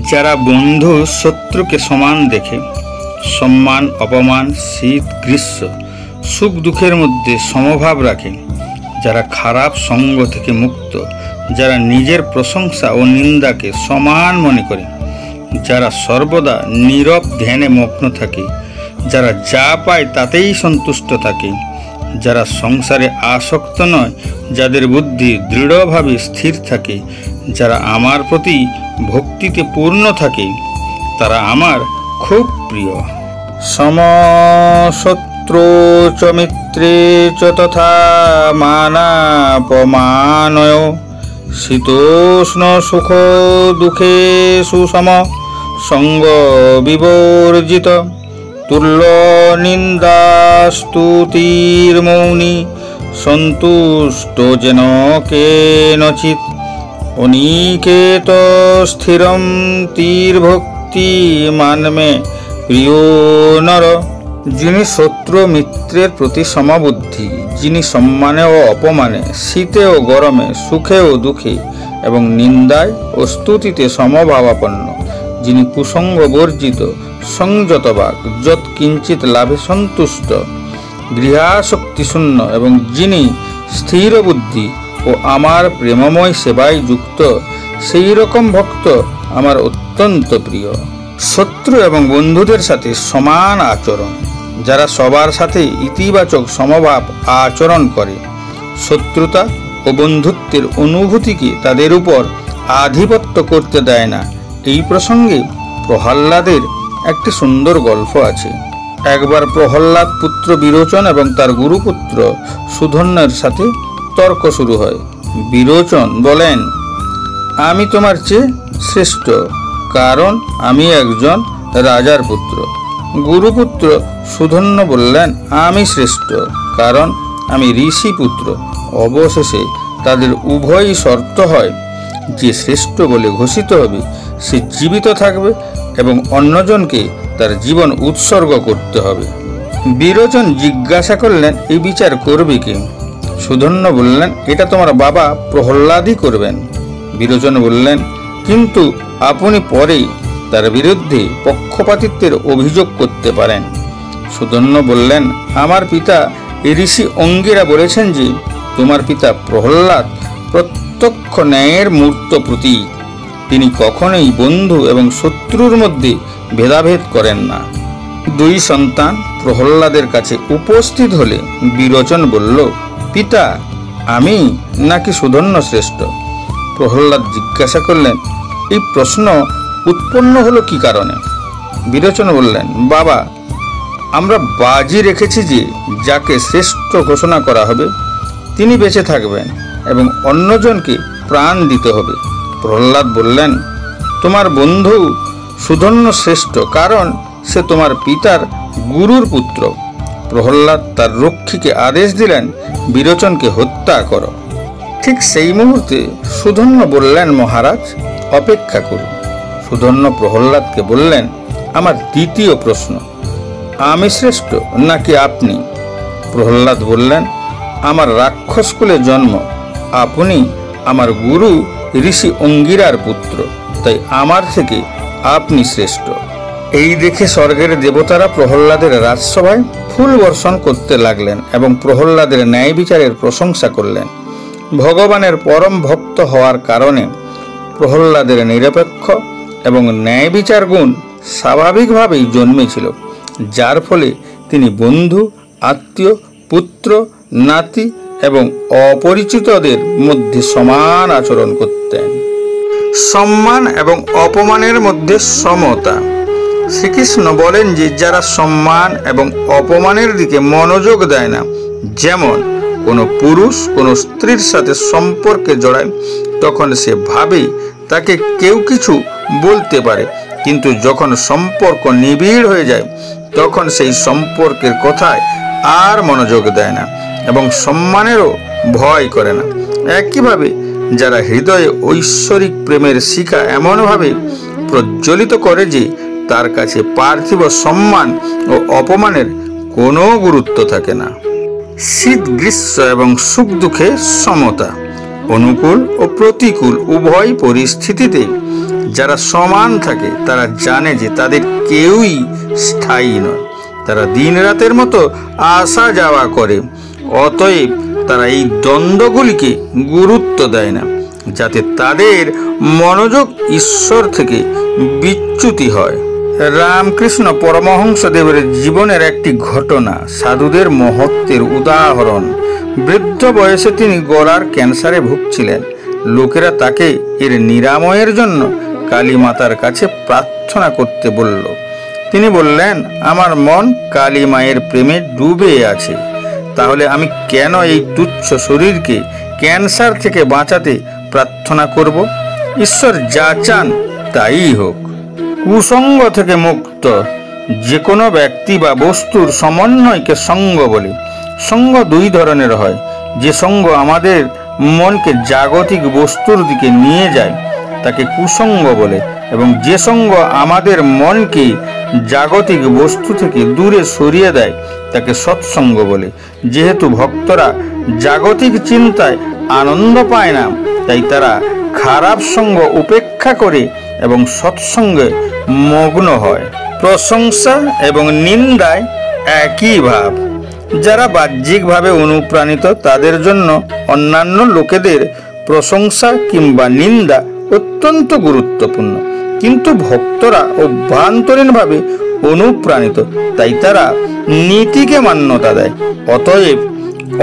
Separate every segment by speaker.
Speaker 1: যারা বন্ধু শত্রুকে সমান দেখে, সম্মান অপমান শীত গ্রীষ্ম সুখ দুঃখের মধ্যে সমভাব রাখে, যারা খারাপ সঙ্গ থেকে মুক্ত, যারা নিজের প্রশংসা ও নিন্দাকে সমান মনে করে, যারা সর্বদা নীরব ধ্যানে মগ্ন থাকে, যারা যা পায় তাতেই সন্তুষ্ট থাকে, যারা সংসারে আসক্ত নয়, যাদের বুদ্ধি দৃঢ়ভাবে স্থির থাকে, যারা আমার প্রতি ভক্তিতে পূর্ণ থাকে, তারা আমার খুব প্রিয়। সমশত্রু চ মিত্রে চ তথা মানাপমানয়, শীতোষ্ণ সুখ দুঃখে সুসম সঙ্গ বিবর্জিত, তুল্য নিন্দা স্তুতির মৌনী সন্তুষ্ট যেন কেনচিৎ, অনিকেত স্থিরম তীর ভক্তি মানমে প্রিয় নর। যিনি শত্রু মিত্রের প্রতি সমবুদ্ধি, যিনি সম্মানে ও অপমানে, শীতে ও গরমে, সুখে ও দুঃখে এবং নিন্দায় ও স্তুতিতে সমভাবাপন্ন, যিনি কুসঙ্গ বর্জিত, সংযতবাক, যৎ কিঞ্চিত লাভে সন্তুষ্ট, গৃহাসক্তি শূন্য এবং যিনি স্থির বুদ্ধি ও আমার প্রেমময় সেবায় যুক্ত, সেই রকম ভক্ত আমার অত্যন্ত প্রিয়। শত্রু এবং বন্ধুদের সাথে সমান আচরণ, যারা সবার সাথে ইতিবাচক সমভাব আচরণ করে, শত্রুতা ও বন্ধুত্বের অনুভূতিকে তাদের উপর আধিপত্য করতে দেয় না। এই প্রসঙ্গে প্রহ্লাদের একটি সুন্দর গল্প আছে। একবার প্রহ্লাদ পুত্র বিরোচন এবং তার গুরুপুত্র সুধন্যের সাথে তর্ক শুরু হয়। বিরোচন বলেন, আমি তোমার চেয়ে শ্রেষ্ঠ, কারণ আমি একজন রাজার পুত্র। গুরুপুত্র সুধন্য বললেন, আমি শ্রেষ্ঠ, কারণ আমি ঋষি পুত্র। অবশেষে তাদের উভয়ই শর্ত হয়, যে শ্রেষ্ঠ বলে ঘোষিত হবে সে জীবিত থাকবে এবং অন্যজনকে তার জীবন উৎসর্গ করতে হবে। বিরোচন জিজ্ঞাসা করলেন, এই বিচার করবে কে? সুধন্য বললেন, এটা তোমার বাবা প্রহ্লাদই করবেন। বিরোচন বললেন, কিন্তু আপনি পরে তার বিরুদ্ধে পক্ষপাতিত্বের অভিযোগ করতে পারেন। সুধন্য বললেন, আমার পিতা ঋষি অঙ্গিরা বলেছেন যে তোমার পিতা প্রহ্লাদ প্রত্যক্ষ ন্যায়ের মূর্ত প্রতীক। তিনি কখনোই বন্ধু এবং শত্রুর মধ্যে ভেদাভেদ করেন না। দুই সন্তান প্রহ্লাদের কাছে উপস্থিত হলে বিরোচন বলল, পিতা, আমি নাকি সুধন্য শ্রেষ্ঠ? প্রহ্লাদ জিজ্ঞাসা করলেন, এই প্রশ্ন উৎপন্ন হলো কি কারণে? বিরোচন বললেন, বাবা, আমরা বাজি রেখেছি যে যাকে শ্রেষ্ঠ ঘোষণা করা হবে তিনি বেঁচে থাকবেন এবং অন্যজনকে প্রাণ দিতে হবে। প্রহ্লাদ বললেন, তোমার বন্ধু সুধন্য শ্রেষ্ঠ, কারণ সে তোমার পিতার গুরুর পুত্র। প্রহ্লাদ তার রক্ষীকে আদেশ দিলেন, বিরোচনকে হত্যা করো। ঠিক সেই মুহূর্তে সুধন্য বললেন, মহারাজ, অপেক্ষা করুন। সুধন্য প্রহ্লাদকে বললেন, আমার দ্বিতীয় প্রশ্ন, আমি শ্রেষ্ঠ নাকি আপনি? প্রহ্লাদ বললেন, আমার রাক্ষস কুলে জন্ম, আপনি আমার গুরু ঋষি অঙ্গিরার পুত্র, তাই আমার থেকে আপনি শ্রেষ্ঠ। এই দেখে স্বর্গের দেবতারা প্রহ্লাদের রাজসভায় ফুল বর্ষণ করতে লাগলেন এবং প্রহ্লাদের ন্যায় বিচারের প্রশংসা করলেন। ভগবানের পরম ভক্ত হওয়ার কারণে প্রহ্লাদের নিরপেক্ষ এবং ন্যায় বিচার গুণ স্বাভাবিকভাবেই জন্মেছিল, যার ফলে তিনি বন্ধু, আত্মীয়, পুত্র, নাতি এবং অপরিচিতদের মধ্যে সমান আচরণ করতেন। সম্মান এবং অপমানের মধ্যে সমতা। শ্রীকৃষ্ণ বলেন যে যারা সম্মান এবং অপমানের দিকে মনোযোগ দেয় না, যেমন কোনো পুরুষ কোনো স্ত্রীর সাথে সম্পর্কে জড়ায়, তখন সে ভাবে তাকে কেউ কিছু বলতে পারে, কিন্তু যখন সম্পর্ক নিবিড় হয়ে যায় তখন সেই সম্পর্কের কথায় আর মনোযোগ দেয় না এবং সম্মানেরও ভয় করে না। একইভাবে যারা হৃদয়ে ঐশ্বরিক প্রেমের শিখা এমনভাবে প্রজ্বলিত করে যে তার কাছে পার্থিব সম্মান ও অপমানের কোনো গুরুত্ব থাকে না। শীত গ্রীষ্ম এবং সুখ দুঃখে সমতা। অনুকূল ও প্রতিকূল উভয় পরিস্থিতিতে যারা সমান থাকে তারা জানে যে তাদের কেউই স্থায়ী নয়, তারা দিন রাতের মতো আসা যাওয়া করে। অতএব তারা এই দ্বন্দ্বগুলিকে গুরুত্ব দেয় না, যাতে তাদের মনোযোগ ঈশ্বর থেকে বিচ্যুতি হয়। রামকৃষ্ণ পরমহংসদেবের জীবনের একটি ঘটনা সাধুদের মহত্বের উদাহরণ। বৃদ্ধ বয়সে তিনি গলার ক্যান্সারে ভুগছিলেন। লোকেরা তাকে এর নিরাময়ের জন্য কালী মাতার কাছে প্রার্থনা করতে বলল। তিনি বললেন, আমার মন কালী মায়ের প্রেমে ডুবে আছে, তাহলে আমি কেন এই তুচ্ছ শরীরকে ক্যান্সার থেকে বাঁচাতে প্রার্থনা করব? ঈশ্বর যা চান তাই হোক। কুসঙ্গ থেকে মুক্ত যে কোনো ব্যক্তি বা বস্তুর সমন্বয়কে সঙ্গ বলে। সঙ্গ দুই ধরনের হয়। যে সঙ্গ আমাদের মনকে জাগতিক বস্তুর দিকে নিয়ে যায় তাকে কুসঙ্গ বলে, এবং যে সঙ্গ আমাদের মনকে জাগতিক বস্তু থেকে দূরে সরিয়ে দেয় তাকে সৎসঙ্গ বলে। যেহেতু ভক্তরা জাগতিক চিন্তায় আনন্দ পায় না, তাই তারা খারাপ সঙ্গ উপেক্ষা করে এবং সৎসঙ্গে মগ্ন হয়। প্রশংসা এবং নিন্দায় একই ভাব। যারা বাহ্যিকভাবে অনুপ্রাণিত তাদের জন্য অন্যান্য লোকেদের প্রশংসা কিংবা নিন্দা অত্যন্ত গুরুত্বপূর্ণ, কিন্তু ভক্তরা অভ্যন্তরীণভাবে অনুপ্রাণিত, তাই তারা নীতিকে মান্যতা দেয়। অতএব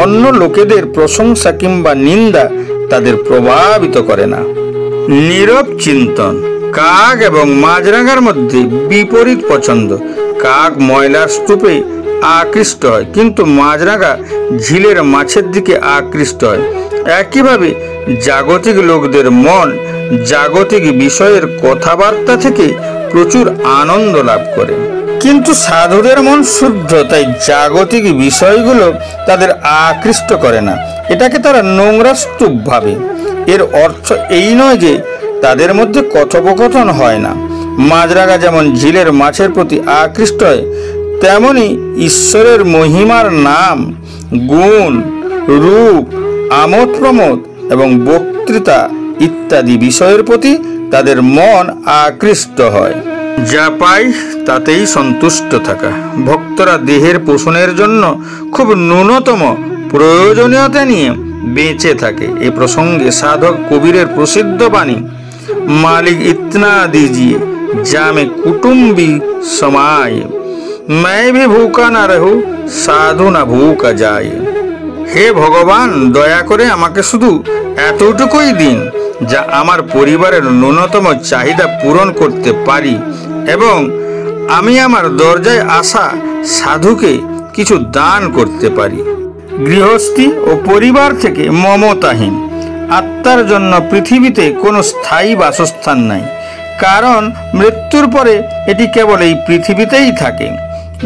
Speaker 1: অন্য লোকেদের প্রশংসা কিংবা নিন্দা তাদের প্রভাবিত করে না। নীরব চিন্তন। কাক এবং মাছরাঙার মধ্যে বিপরীত পছন্দ। কাক ময়লার স্তূপে আকৃষ্ট হয়, কিন্তু মাছরাঙা ঝিলের মাছের দিকে আকৃষ্ট হয়। একইভাবে জাগতিক লোকদের মন জাগতিক বিষয়ের কথাবার্তা থেকে প্রচুর আনন্দ লাভ করে, কিন্তু সাধুদের মন শুদ্ধ, তাই জাগতিক বিষয়গুলো তাদের আকৃষ্ট করে না। এটাকে তারা নোংরা স্তূপ ভাবে। এর অর্থ এই নয় যে তাদের মধ্যে কথোপকথন হয় না। মাছরাঙা যেমন ঝিলের মাছের প্রতি আকৃষ্ট হয়, তেমনি ঈশ্বরের মহিমার নাম, গুণ, রূপ, আমোদ প্রমোদ এবং বক্তৃতা ইত্যাদি বিষয়ের প্রতি তাদের মন আকৃষ্ট হয়। যা পাই তাতেই সন্তুষ্ট থাকা। ভক্তরা দেহের পোষণের জন্য খুব ন্যূনতম প্রয়োজনীয়তা নিয়ে বেঁচে থাকে। এ প্রসঙ্গে সাধক কবিরের প্রসিদ্ধ বাণী, মালিক ইतना दीजिए जामे कुटुंबी समाये, मैं भी भूखा ना रहूं साधु ना भूखा जाए। হে ভগবান, দয়া করে আমাকে শুধু এতটুকুই দিন যা আমার পরিবারের ন্যূনতম চাহিদা পূরণ করতে পারি, এবং আমি আমার দরজায় আসা সাধুকে কিছু দান করতে পারি। গৃহস্থী ও পরিবার থেকে মমতাহীন। আত্মার জন্য পৃথিবীতে কোনো স্থায়ী বাসস্থান নাই, কারণ মৃত্যুর পরে এটি কেবল এই পৃথিবীতেই থাকে।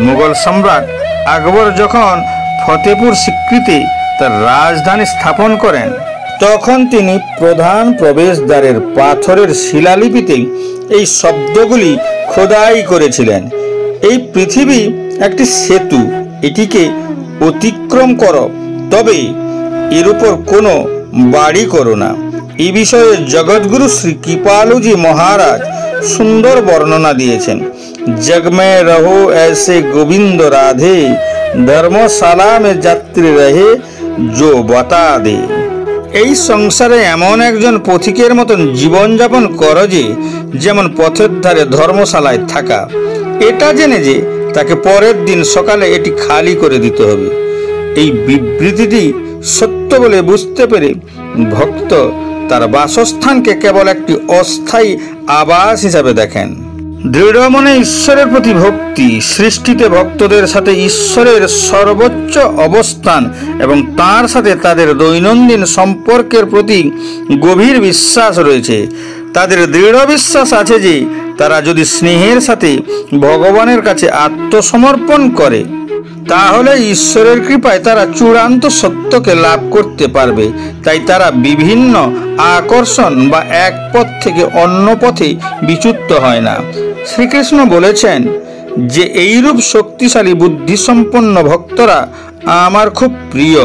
Speaker 1: মুঘল সম্রাট আকবর যখন ফতেপুর সিক্রিতে তার রাজধানী স্থাপন করেন, তখন তিনি প্রধান প্রবেশদ্বারের পাথরের শিলালিপিতে এই শব্দগুলি খোদাই করেছিলেন, এই পৃথিবী একটি সেতু, এটিকে অতিক্রম করো, তবে এর উপর কোনো বাড়ি করো না। এই বিষয়ে জগৎগুরু শ্রী কৃপালুজি মহারাজ সুন্দর বর্ণনা দিয়েছেন। জগ মে রহো ऐसे গোবিন্দ রাধে, ধর্মশালা মে যাত্রী রহে জো বতা দে। এই সংসারে এমন একজন পথিকের মতন জীবনযাপন করো যে যেমন পথের ধারে ধর্মশালায় থাকা। এটা জেনে যে তাকে পরের দিন সকালে এটি খালি করে দিতে হবে। এই বিবৃতিটি সত্য বলে বুঝতে পেরে ভক্ত তার বাসস্থানকে কেবল একটি অস্থায়ী আবাস হিসাবে দেখেন। দৃঢ় মনে ঈশ্বরের প্রতি ভক্তি। সৃষ্টিতে ভক্তদের সাথে ঈশ্বরের সর্বোচ্চ অবস্থান এবং তাঁর সাথে তাদের দৈনন্দিন সম্পর্কের প্রতি গভীর বিশ্বাস রয়েছে। তাদের দৃঢ় বিশ্বাস আছে যে তারা যদি স্নেহের সাথে ভগবানের কাছে আত্মসমর্পণ করে, তাহলে ঈশ্বরের কৃপায় তারা চূড়ান্ত সত্যকে লাভ করতে পারবে। তাই তারা বিভিন্ন আকর্ষণ বা এক পথ থেকে অন্য পথে বিচ্যুত হয় না। শ্রীকৃষ্ণ বলেছেন যে এইরূপ শক্তিশালী বুদ্ধিসম্পন্ন ভক্তরা আমার খুব প্রিয়।